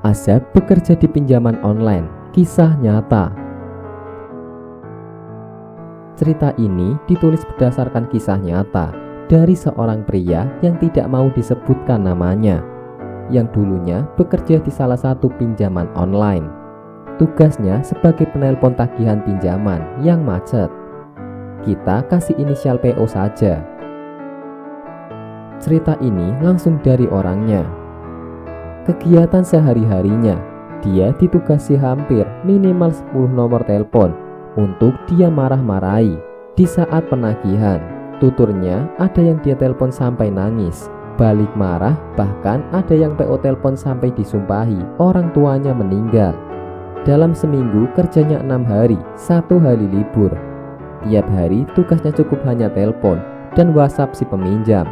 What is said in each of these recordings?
Azab bekerja di pinjaman online, kisah nyata. Cerita ini ditulis berdasarkan kisah nyata dari seorang pria yang tidak mau disebutkan namanya, yang dulunya bekerja di salah satu pinjaman online. Tugasnya sebagai penelpon tagihan pinjaman yang macet. Kita kasih inisial PO saja. Cerita ini langsung dari orangnya. Kegiatan sehari-harinya, dia ditugasi hampir minimal 10 nomor telepon untuk dia marah-marahi di saat penagihan. Tuturnya ada yang dia telepon sampai nangis, balik marah, bahkan ada yang PO telepon sampai disumpahi orang tuanya meninggal. Dalam seminggu kerjanya 6 hari, 1 hari libur. Tiap hari tugasnya cukup hanya telepon dan WhatsApp si peminjam.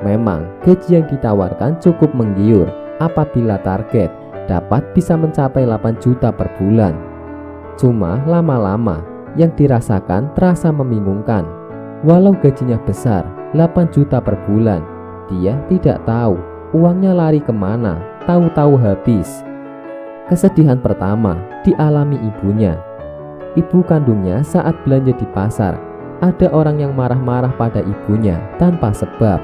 Memang gaji yang ditawarkan cukup menggiur apabila target dapat bisa mencapai 8 juta per bulan. Cuma lama-lama yang dirasakan terasa membingungkan. Walau gajinya besar 8 juta per bulan, dia tidak tahu uangnya lari kemana, tahu-tahu habis. Kesedihan pertama dialami ibunya. Ibu kandungnya saat belanja di pasar, ada orang yang marah-marah pada ibunya tanpa sebab,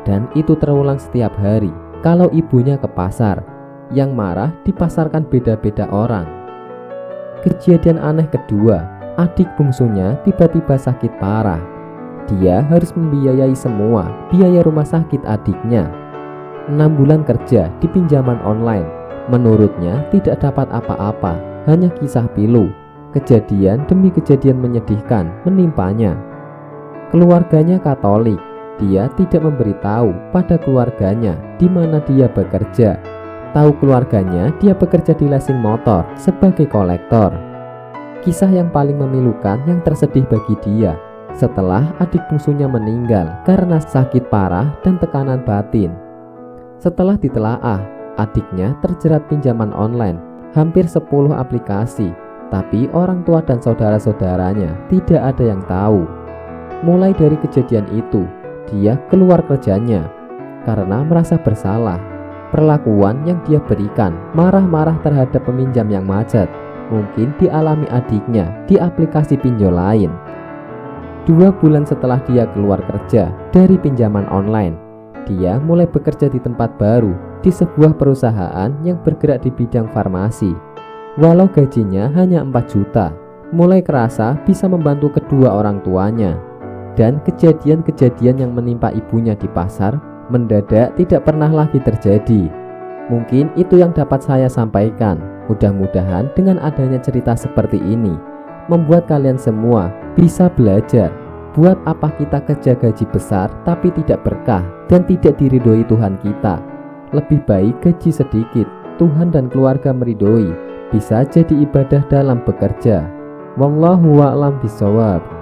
dan itu terulang setiap hari. Kalau ibunya ke pasar, yang marah dipasarkan beda-beda orang. Kejadian aneh kedua, adik bungsunya tiba-tiba sakit parah. Dia harus membiayai semua biaya rumah sakit adiknya. 6 bulan kerja di pinjaman online, menurutnya tidak dapat apa-apa, hanya kisah pilu. Kejadian demi kejadian menyedihkan menimpanya. Keluarganya Katolik. Dia tidak memberitahu pada keluarganya di mana dia bekerja. Tahu keluarganya dia bekerja di leasing motor sebagai kolektor. Kisah yang paling memilukan yang tersedih bagi dia setelah adik bungsunya meninggal karena sakit parah dan tekanan batin. Setelah ditelaah, adiknya terjerat pinjaman online hampir 10 aplikasi, tapi orang tua dan saudara-saudaranya tidak ada yang tahu. Mulai dari kejadian itu, dia keluar kerjanya karena merasa bersalah. Perlakuan yang dia berikan, marah-marah terhadap peminjam yang macet, mungkin dialami adiknya di aplikasi pinjol lain. 2 bulan setelah dia keluar kerja dari pinjaman online, dia mulai bekerja di tempat baru di sebuah perusahaan yang bergerak di bidang farmasi. Walau gajinya hanya 4 juta, mulai kerasa bisa membantu kedua orang tuanya. Dan kejadian-kejadian yang menimpa ibunya di pasar mendadak tidak pernah lagi terjadi. Mungkin itu yang dapat saya sampaikan. Mudah-mudahan dengan adanya cerita seperti ini membuat kalian semua bisa belajar. Buat apa kita kerja gaji besar tapi tidak berkah dan tidak diridhoi Tuhan kita. Lebih baik gaji sedikit, Tuhan dan keluarga meridhoi, bisa jadi ibadah dalam bekerja. Wallahu a'lam bishawab.